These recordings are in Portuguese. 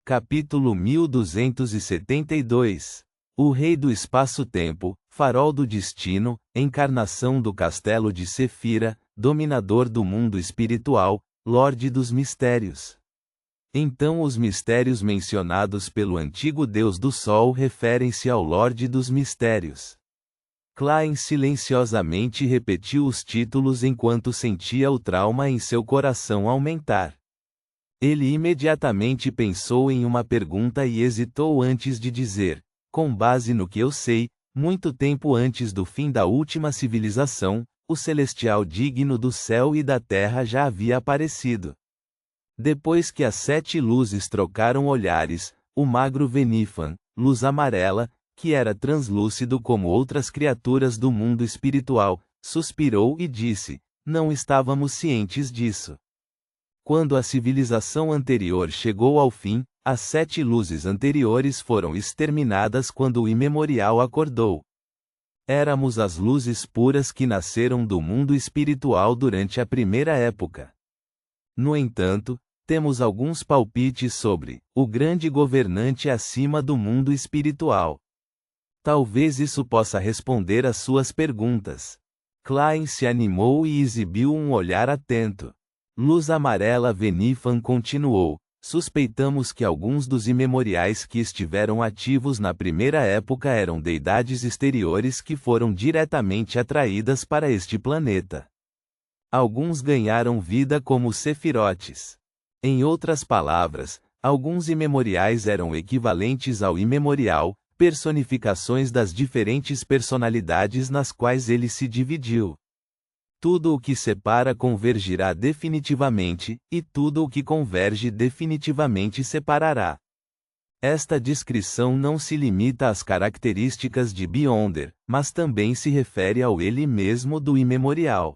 Capítulo 1272. O Rei do Espaço-Tempo, Farol do Destino, encarnação do Castelo de Sefira, dominador do mundo espiritual, Lorde dos Mistérios. Então os mistérios mencionados pelo antigo Deus do Sol referem-se ao Lorde dos Mistérios. Klein silenciosamente repetiu os títulos enquanto sentia o trauma em seu coração aumentar. Ele imediatamente pensou em uma pergunta e hesitou antes de dizer: com base no que eu sei, muito tempo antes do fim da última civilização, o celestial digno do céu e da terra já havia aparecido. Depois que as 7 luzes trocaram olhares, o magro Venifan, luz amarela, que era translúcido como outras criaturas do mundo espiritual, suspirou e disse: não estávamos cientes disso. Quando a civilização anterior chegou ao fim, as 7 luzes anteriores foram exterminadas quando o imemorial acordou. Éramos as luzes puras que nasceram do mundo espiritual durante a primeira época. No entanto, temos alguns palpites sobre o grande governante acima do mundo espiritual. Talvez isso possa responder às suas perguntas. Klein se animou e exibiu um olhar atento. Luz amarela Venifan continuou: suspeitamos que alguns dos imemoriais que estiveram ativos na primeira época eram deidades exteriores que foram diretamente atraídas para este planeta. Alguns ganharam vida como sefirotes. Em outras palavras, alguns imemoriais eram equivalentes ao imemorial, personificações das diferentes personalidades nas quais ele se dividiu. Tudo o que separa convergirá definitivamente, e tudo o que converge definitivamente separará. Esta descrição não se limita às características de Beyonder, mas também se refere ao ele mesmo do imemorial.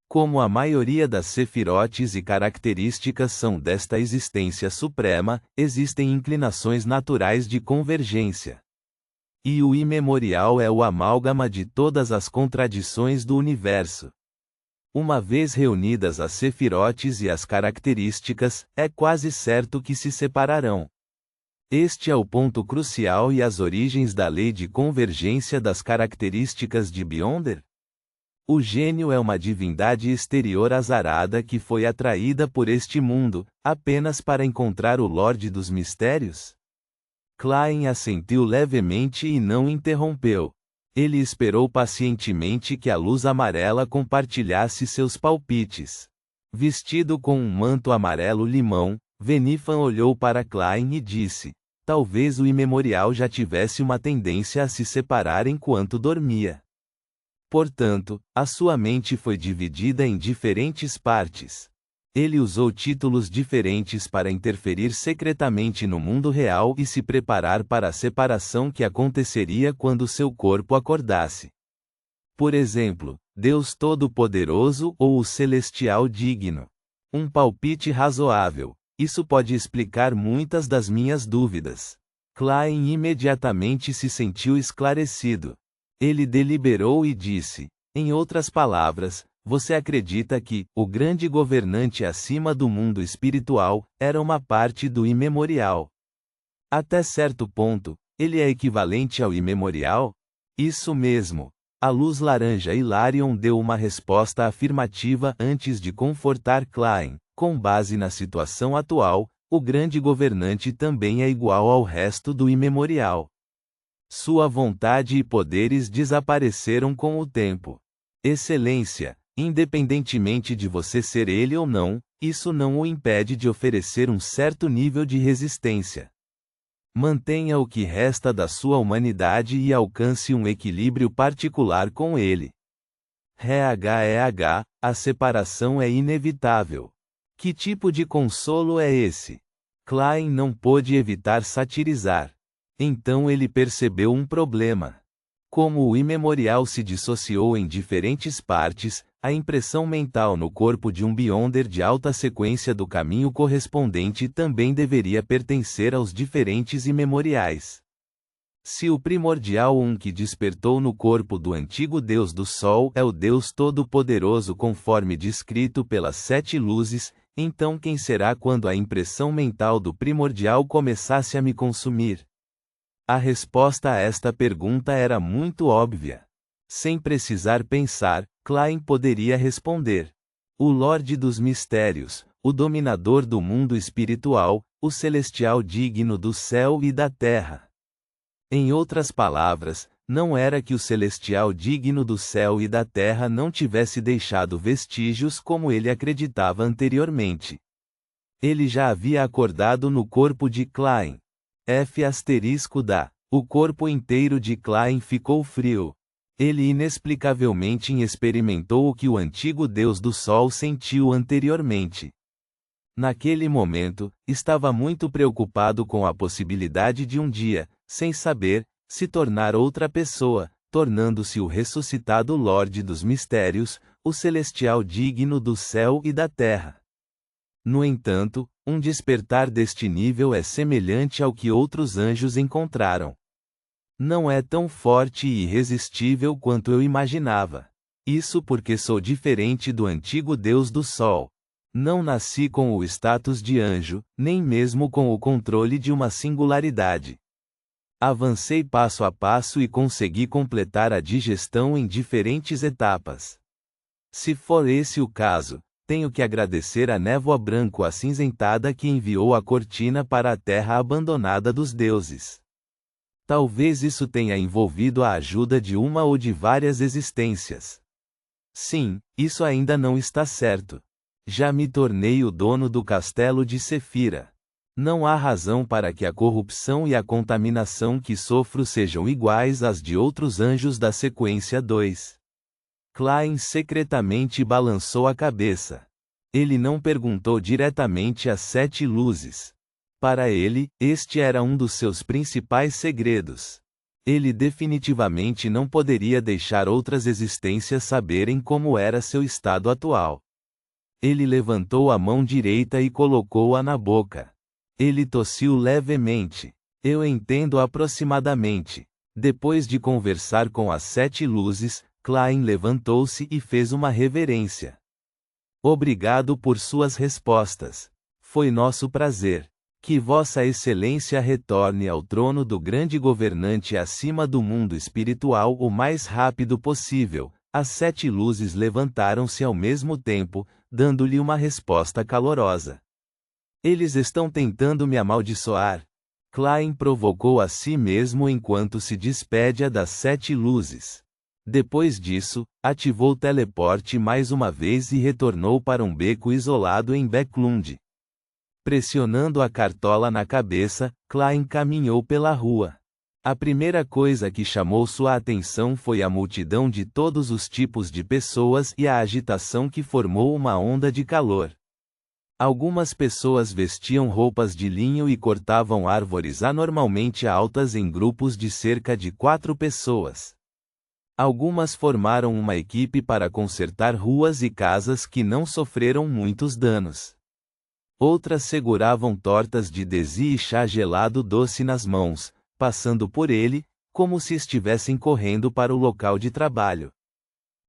Como a maioria das sefirotes e características são desta existência suprema, existem inclinações naturais de convergência. E o imemorial é o amálgama de todas as contradições do universo. Uma vez reunidas as sefirotes e as características, é quase certo que se separarão. Este é o ponto crucial e as origens da lei de convergência das características de Beyonder. O gênio é uma divindade exterior azarada que foi atraída por este mundo, apenas para encontrar o Lorde dos Mistérios? Klein assentiu levemente e não interrompeu. Ele esperou pacientemente que a luz amarela compartilhasse seus palpites. Vestido com um manto amarelo-limão, Venifan olhou para Klein e disse: talvez o imemorial já tivesse uma tendência a se separar enquanto dormia. Portanto, a sua mente foi dividida em diferentes partes. Ele usou títulos diferentes para interferir secretamente no mundo real e se preparar para a separação que aconteceria quando seu corpo acordasse. Por exemplo, Deus Todo-Poderoso ou o Celestial Digno. Um palpite razoável. Isso pode explicar muitas das minhas dúvidas. Klein imediatamente se sentiu esclarecido. Ele deliberou e disse: em outras palavras, você acredita que o grande governante acima do mundo espiritual era uma parte do imemorial? Até certo ponto, ele é equivalente ao imemorial? Isso mesmo. A luz laranja Hilarion deu uma resposta afirmativa antes de confortar Klein. Com base na situação atual, o grande governante também é igual ao resto do imemorial. Sua vontade e poderes desapareceram com o tempo. Excelência, independentemente de você ser ele ou não, isso não o impede de oferecer um certo nível de resistência. Mantenha o que resta da sua humanidade e alcance um equilíbrio particular com ele. A separação é inevitável. Que tipo de consolo é esse? Klein não pôde evitar satirizar. Então ele percebeu um problema. Como o imemorial se dissociou em diferentes partes, a impressão mental no corpo de um Beyonder de alta sequência do caminho correspondente também deveria pertencer aos diferentes imemoriais. Se o primordial que despertou no corpo do antigo Deus do Sol é o Deus Todo-Poderoso conforme descrito pelas 7 luzes, Então quem será quando a impressão mental do primordial começasse a me consumir? A resposta a esta pergunta era muito óbvia. Sem precisar pensar, Klein poderia responder. O Lorde dos Mistérios, o dominador do mundo espiritual, o celestial digno do céu e da terra. Em outras palavras, não era que o celestial digno do céu e da terra não tivesse deixado vestígios como ele acreditava anteriormente. Ele já havia acordado no corpo de Klein. O corpo inteiro de Klein ficou frio. Ele inexplicavelmente experimentou o que o antigo deus do sol sentiu anteriormente. Naquele momento, estava muito preocupado com a possibilidade de um dia, sem saber, se tornar outra pessoa, tornando-se o ressuscitado Lorde dos Mistérios, o celestial digno do céu e da terra. No entanto, um despertar deste nível é semelhante ao que outros anjos encontraram. Não é tão forte e irresistível quanto eu imaginava. Isso porque sou diferente do antigo Deus do Sol. Não nasci com o status de anjo, nem mesmo com o controle de uma singularidade. Avancei passo a passo e consegui completar a digestão em diferentes etapas. Se for esse o caso, tenho que agradecer a névoa branco-acinzentada que enviou a cortina para a terra abandonada dos deuses. Talvez isso tenha envolvido a ajuda de uma ou de várias existências. Sim, isso ainda não está certo. Já me tornei o dono do castelo de Sefira. Não há razão para que a corrupção e a contaminação que sofro sejam iguais às de outros anjos da sequência 2. Klein secretamente balançou a cabeça. Ele não perguntou diretamente às 7 luzes. Para ele, este era um dos seus principais segredos. Ele definitivamente não poderia deixar outras existências saberem como era seu estado atual. Ele levantou a mão direita e colocou-a na boca. Ele tossiu levemente. Eu entendo aproximadamente. Depois de conversar com as 7 luzes, Klein levantou-se e fez uma reverência. Obrigado por suas respostas. Foi nosso prazer. Que Vossa Excelência retorne ao trono do grande governante acima do mundo espiritual o mais rápido possível. As 7 luzes levantaram-se ao mesmo tempo, dando-lhe uma resposta calorosa. Eles estão tentando me amaldiçoar. Klein provocou a si mesmo enquanto se despede das 7 luzes. Depois disso, ativou o teleporte mais uma vez e retornou para um beco isolado em Becklund. Pressionando a cartola na cabeça, Klein caminhou pela rua. A primeira coisa que chamou sua atenção foi a multidão de todos os tipos de pessoas e a agitação que formou uma onda de calor. Algumas pessoas vestiam roupas de linho e cortavam árvores anormalmente altas em grupos de cerca de 4 pessoas. Algumas formaram uma equipe para consertar ruas e casas que não sofreram muitos danos. Outras seguravam tortas de desi e chá gelado doce nas mãos, passando por ele, como se estivessem correndo para o local de trabalho.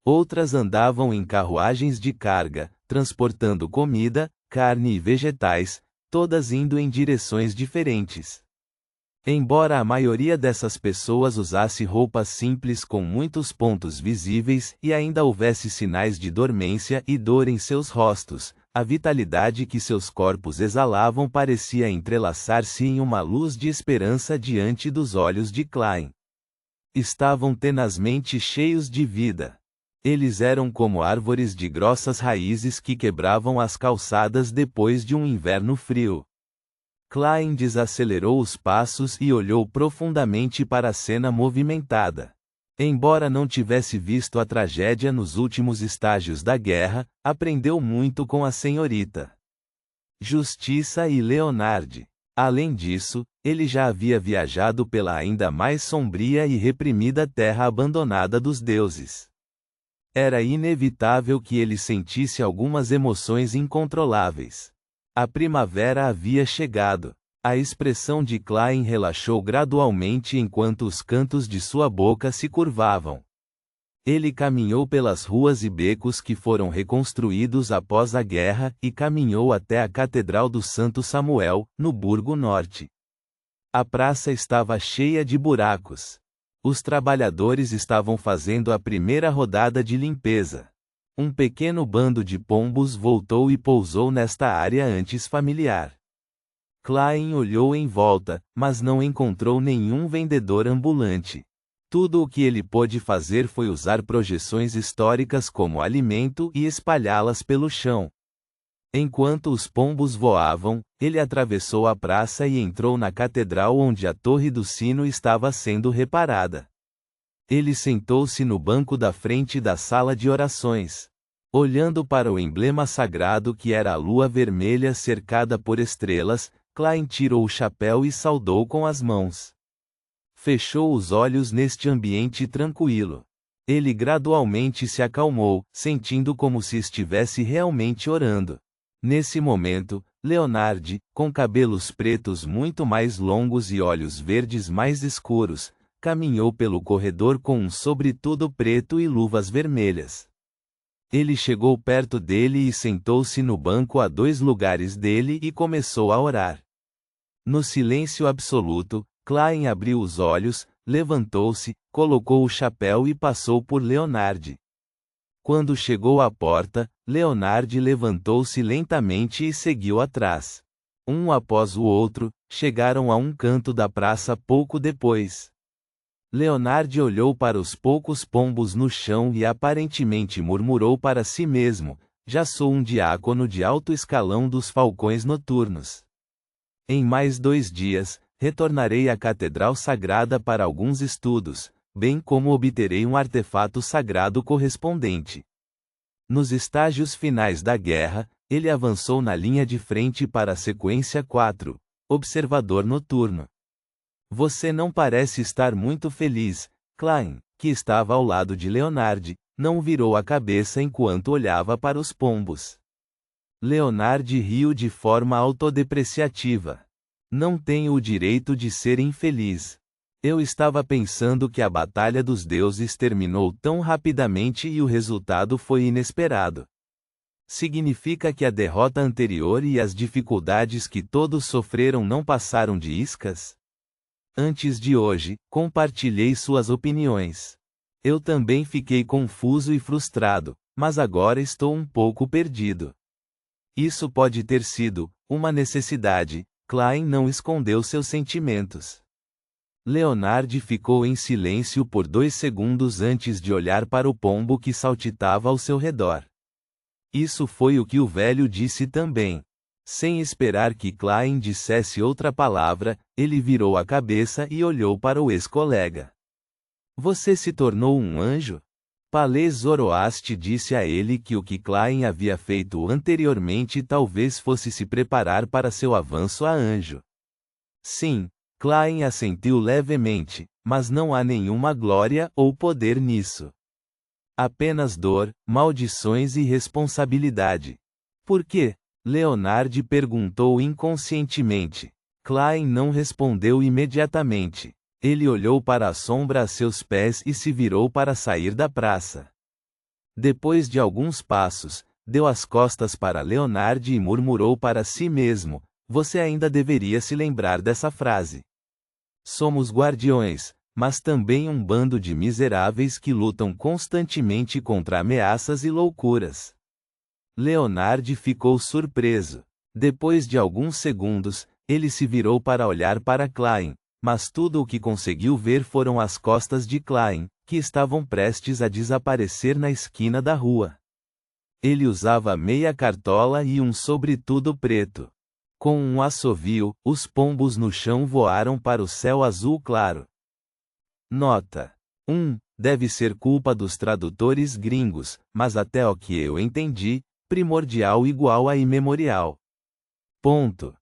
Outras andavam em carruagens de carga, transportando comida, carne e vegetais, todas indo em direções diferentes. Embora a maioria dessas pessoas usasse roupas simples com muitos pontos visíveis e ainda houvesse sinais de dormência e dor em seus rostos, a vitalidade que seus corpos exalavam parecia entrelaçar-se em uma luz de esperança diante dos olhos de Klein. Estavam tenazmente cheios de vida. Eles eram como árvores de grossas raízes que quebravam as calçadas depois de um inverno frio. Klein desacelerou os passos e olhou profundamente para a cena movimentada. Embora não tivesse visto a tragédia nos últimos estágios da guerra, aprendeu muito com a senhorita Justiça e Leonard. Além disso, ele já havia viajado pela ainda mais sombria e reprimida terra abandonada dos deuses. Era inevitável que ele sentisse algumas emoções incontroláveis. A primavera havia chegado. A expressão de Klein relaxou gradualmente enquanto os cantos de sua boca se curvavam. Ele caminhou pelas ruas e becos que foram reconstruídos após a guerra e caminhou até a Catedral do Santo Samuel, no Burgo Norte. A praça estava cheia de buracos. Os trabalhadores estavam fazendo a primeira rodada de limpeza. Um pequeno bando de pombos voltou e pousou nesta área antes familiar. Klein olhou em volta, mas não encontrou nenhum vendedor ambulante. Tudo o que ele pôde fazer foi usar projeções históricas como alimento e espalhá-las pelo chão. Enquanto os pombos voavam, ele atravessou a praça e entrou na catedral onde a torre do sino estava sendo reparada. Ele sentou-se no banco da frente da sala de orações. Olhando para o emblema sagrado que era a lua vermelha cercada por estrelas, Klein tirou o chapéu e saudou com as mãos. Fechou os olhos neste ambiente tranquilo. Ele gradualmente se acalmou, sentindo como se estivesse realmente orando. Nesse momento, Leonard, com cabelos pretos muito mais longos e olhos verdes mais escuros, caminhou pelo corredor com um sobretudo preto e luvas vermelhas. Ele chegou perto dele e sentou-se no banco a 2 lugares dele e começou a orar. No silêncio absoluto, Klein abriu os olhos, levantou-se, colocou o chapéu e passou por Leonard. Quando chegou à porta, Leonard levantou-se lentamente e seguiu atrás. Um após o outro, chegaram a um canto da praça pouco depois. Leonard olhou para os poucos pombos no chão e aparentemente murmurou para si mesmo: já sou um diácono de alto escalão dos falcões noturnos. Em mais 2 dias, retornarei à Catedral Sagrada para alguns estudos, bem como obterei um artefato sagrado correspondente. Nos estágios finais da guerra, ele avançou na linha de frente para a sequência 4, Observador Noturno. Você não parece estar muito feliz. Klein, que estava ao lado de Leonard, não virou a cabeça enquanto olhava para os pombos. Leonard riu de forma autodepreciativa. Não tenho o direito de ser infeliz. Eu estava pensando que a Batalha dos Deuses terminou tão rapidamente e o resultado foi inesperado. Significa que a derrota anterior e as dificuldades que todos sofreram não passaram de iscas? Antes de hoje, compartilhei suas opiniões. Eu também fiquei confuso e frustrado, mas agora estou um pouco perdido. Isso pode ter sido uma necessidade. Klein não escondeu seus sentimentos. Leonard ficou em silêncio por 2 segundos antes de olhar para o pombo que saltitava ao seu redor. Isso foi o que o velho disse também. Sem esperar que Klein dissesse outra palavra, ele virou a cabeça e olhou para o ex-colega. Você se tornou um anjo? Palais Zoroaster disse a ele que o que Klein havia feito anteriormente talvez fosse se preparar para seu avanço a anjo. Sim, Klein assentiu levemente, mas não há nenhuma glória ou poder nisso. Apenas dor, maldições e responsabilidade. Por quê? Leonard perguntou inconscientemente. Klein não respondeu imediatamente. Ele olhou para a sombra a seus pés e se virou para sair da praça. Depois de alguns passos, deu as costas para Leonard e murmurou para si mesmo: você ainda deveria se lembrar dessa frase. Somos guardiões, mas também um bando de miseráveis que lutam constantemente contra ameaças e loucuras. Leonard ficou surpreso. Depois de alguns segundos, ele se virou para olhar para Klein, mas tudo o que conseguiu ver foram as costas de Klein, que estavam prestes a desaparecer na esquina da rua. Ele usava meia cartola e um sobretudo preto. Com um assovio, os pombos no chão voaram para o céu azul claro. Nota: 1. Deve ser culpa dos tradutores gringos, mas até o que eu entendi, primordial igual a imemorial. Ponto.